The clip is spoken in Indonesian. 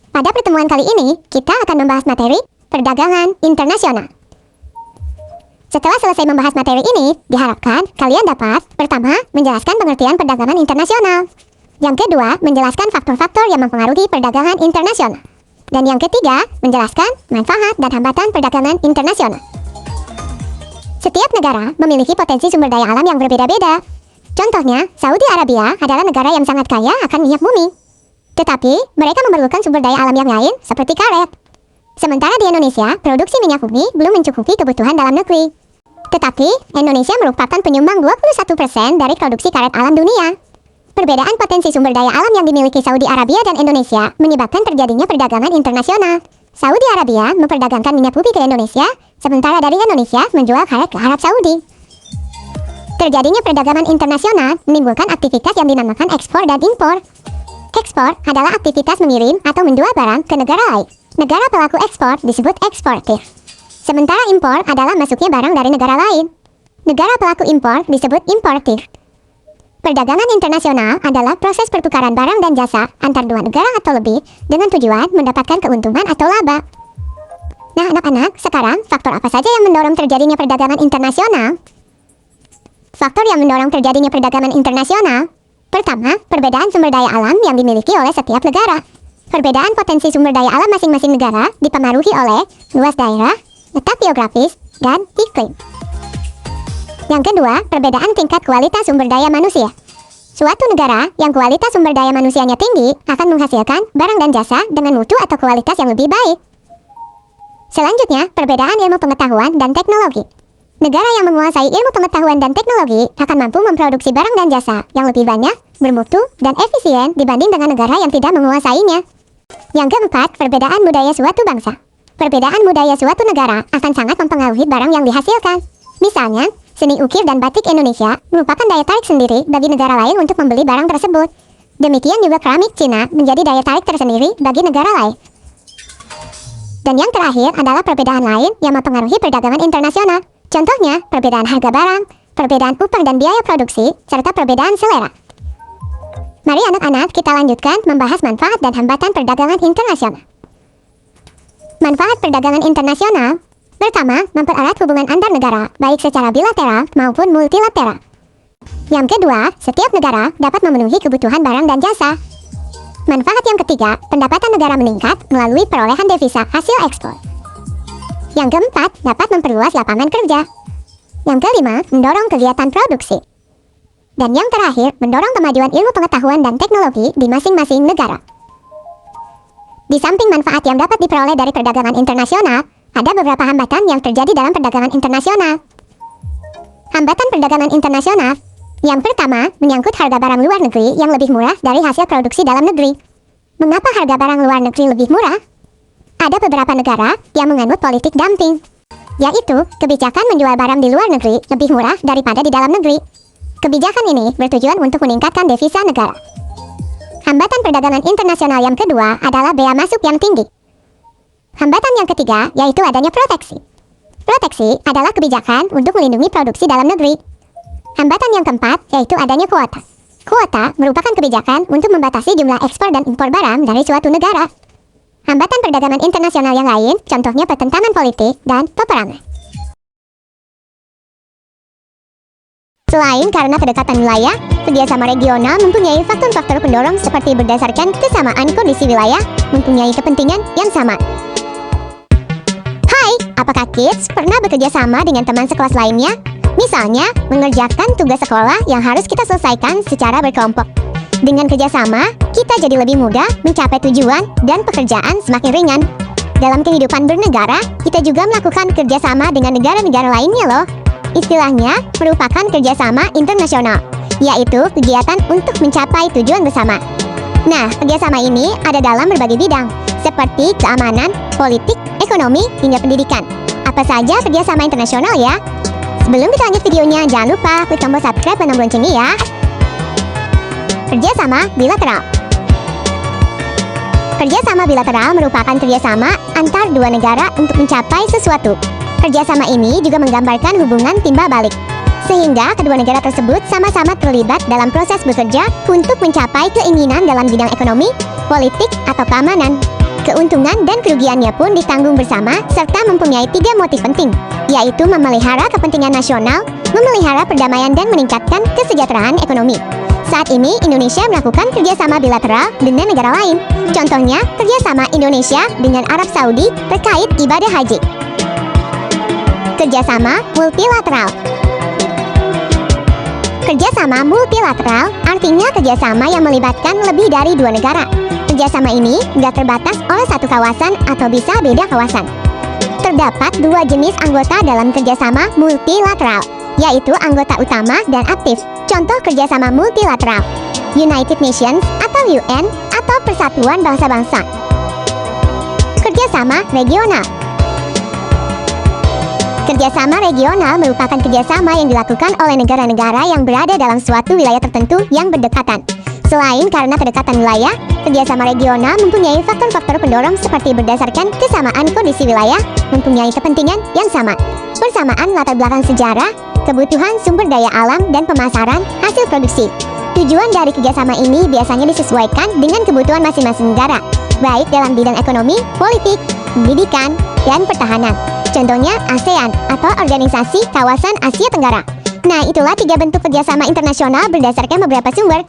Pada pertemuan kali ini, kita akan membahas materi perdagangan internasional. Setelah selesai membahas materi ini, diharapkan kalian dapat, pertama, menjelaskan pengertian perdagangan internasional. Yang kedua, menjelaskan faktor-faktor yang mempengaruhi perdagangan internasional. Dan yang ketiga, menjelaskan manfaat dan hambatan perdagangan internasional. Setiap negara memiliki potensi sumber daya alam yang berbeda-beda. Contohnya, Saudi Arabia adalah negara yang sangat kaya akan minyak bumi. Tetapi, mereka memerlukan sumber daya alam yang lain seperti karet. Sementara di Indonesia, produksi minyak bumi belum mencukupi kebutuhan dalam negeri. Tetapi, Indonesia merupakan penyumbang 21% dari produksi karet alam dunia. Perbedaan potensi sumber daya alam yang dimiliki Saudi Arabia dan Indonesia menyebabkan terjadinya perdagangan internasional. Saudi Arabia memperdagangkan minyak bumi ke Indonesia, sementara dari Indonesia menjual karet ke Arab Saudi. Terjadinya perdagangan internasional menimbulkan aktivitas yang dinamakan ekspor dan impor. Ekspor adalah aktivitas mengirim atau menjual barang ke negara lain. Negara pelaku ekspor disebut eksportir. Sementara impor adalah masuknya barang dari negara lain. Negara pelaku impor disebut importir. Perdagangan internasional adalah proses pertukaran barang dan jasa antar dua negara atau lebih dengan tujuan mendapatkan keuntungan atau laba. Nah, anak-anak, sekarang faktor apa saja yang mendorong terjadinya perdagangan internasional? Faktor yang mendorong terjadinya perdagangan internasional. Pertama, perbedaan sumber daya alam yang dimiliki oleh setiap negara. Perbedaan potensi sumber daya alam masing-masing negara dipengaruhi oleh luas daerah, letak geografis, dan iklim. Yang kedua, perbedaan tingkat kualitas sumber daya manusia. Suatu negara yang kualitas sumber daya manusianya tinggi akan menghasilkan barang dan jasa dengan mutu atau kualitas yang lebih baik. Selanjutnya, perbedaan ilmu pengetahuan dan teknologi. Negara yang menguasai ilmu pengetahuan dan teknologi akan mampu memproduksi barang dan jasa yang lebih banyak, bermutu, dan efisien dibanding dengan negara yang tidak menguasainya. Yang keempat, perbedaan budaya suatu bangsa. Perbedaan budaya suatu negara akan sangat mempengaruhi barang yang dihasilkan. Misalnya, seni ukir dan batik Indonesia merupakan daya tarik sendiri bagi negara lain untuk membeli barang tersebut. Demikian juga keramik Cina menjadi daya tarik tersendiri bagi negara lain. Dan yang terakhir adalah perbedaan lain yang mempengaruhi perdagangan internasional. Contohnya, perbedaan harga barang, perbedaan upah dan biaya produksi, serta perbedaan selera. Mari anak-anak kita lanjutkan membahas manfaat dan hambatan perdagangan internasional. Manfaat perdagangan internasional. Pertama, mempererat hubungan antar negara, baik secara bilateral maupun multilateral. Yang kedua, setiap negara dapat memenuhi kebutuhan barang dan jasa. Manfaat yang ketiga, pendapatan negara meningkat melalui perolehan devisa hasil ekspor. Yang keempat, dapat memperluas lapangan kerja. Yang kelima, mendorong kegiatan produksi. Dan yang terakhir, mendorong kemajuan ilmu pengetahuan dan teknologi di masing-masing negara. Di samping manfaat yang dapat diperoleh dari perdagangan internasional, ada beberapa hambatan yang terjadi dalam perdagangan internasional. Hambatan perdagangan internasional. Yang pertama, menyangkut harga barang luar negeri yang lebih murah dari hasil produksi dalam negeri. Mengapa harga barang luar negeri lebih murah? Ada beberapa negara yang menganut politik dumping, yaitu kebijakan menjual barang di luar negeri lebih murah daripada di dalam negeri. Kebijakan ini bertujuan untuk meningkatkan devisa negara. Hambatan perdagangan internasional yang kedua adalah bea masuk yang tinggi. Hambatan yang ketiga yaitu adanya proteksi. Proteksi adalah kebijakan untuk melindungi produksi dalam negeri. Hambatan yang keempat yaitu adanya kuota. Kuota merupakan kebijakan untuk membatasi jumlah ekspor dan impor barang dari suatu negara. Hambatan perdagangan internasional yang lain, contohnya pertentangan politik dan peperangan. Selain karena kedekatan wilayah, kerjasama regional mempunyai faktor-faktor pendorong seperti berdasarkan kesamaan kondisi wilayah, mempunyai kepentingan yang sama. Hai, apakah kids pernah bekerja sama dengan teman sekelas lainnya? Misalnya, mengerjakan tugas sekolah yang harus kita selesaikan secara berkelompok. Dengan kerjasama, kita jadi lebih mudah mencapai tujuan dan pekerjaan semakin ringan. Dalam kehidupan bernegara, kita juga melakukan kerjasama dengan negara-negara lainnya loh. Istilahnya merupakan kerjasama internasional, yaitu kegiatan untuk mencapai tujuan bersama. Nah, kerjasama ini ada dalam berbagai bidang, seperti keamanan, politik, ekonomi, hingga pendidikan. Apa saja kerjasama internasional ya? Sebelum kita lanjut videonya, jangan lupa klik tombol subscribe dan tombol loncengnya ya. Kerjasama bilateral. Kerjasama bilateral merupakan kerjasama antar dua negara untuk mencapai sesuatu. Kerjasama ini juga menggambarkan hubungan timbal balik, sehingga kedua negara tersebut sama-sama terlibat dalam proses bekerja untuk mencapai keinginan dalam bidang ekonomi, politik, atau keamanan. Keuntungan dan kerugiannya pun ditanggung bersama serta mempunyai 3 motif penting, yaitu memelihara kepentingan nasional, memelihara perdamaian dan meningkatkan kesejahteraan ekonomi. Saat ini Indonesia melakukan kerjasama bilateral dengan negara lain. Contohnya, kerjasama Indonesia dengan Arab Saudi terkait ibadah haji. Kerjasama multilateral. Kerjasama multilateral artinya kerjasama yang melibatkan lebih dari 2 negara. Kerjasama ini tidak terbatas oleh satu kawasan atau bisa beda kawasan. Terdapat 2 jenis anggota dalam kerjasama multilateral, yaitu anggota utama dan aktif. Contoh kerjasama multilateral: United Nations atau UN atau Persatuan Bangsa-Bangsa. Kerjasama regional. Kerjasama regional merupakan kerjasama yang dilakukan oleh negara-negara yang berada dalam suatu wilayah tertentu yang berdekatan. Selain karena kedekatan wilayah, kerjasama regional mempunyai faktor-faktor pendorong seperti berdasarkan kesamaan kondisi wilayah, mempunyai kepentingan yang sama, persamaan latar belakang sejarah, kebutuhan sumber daya alam, dan pemasaran hasil produksi. Tujuan dari kerjasama ini biasanya disesuaikan dengan kebutuhan masing-masing negara, baik dalam bidang ekonomi, politik, pendidikan, dan pertahanan. Contohnya ASEAN atau Organisasi Kawasan Asia Tenggara. Nah, itulah 3 bentuk kerjasama internasional berdasarkan beberapa sumber.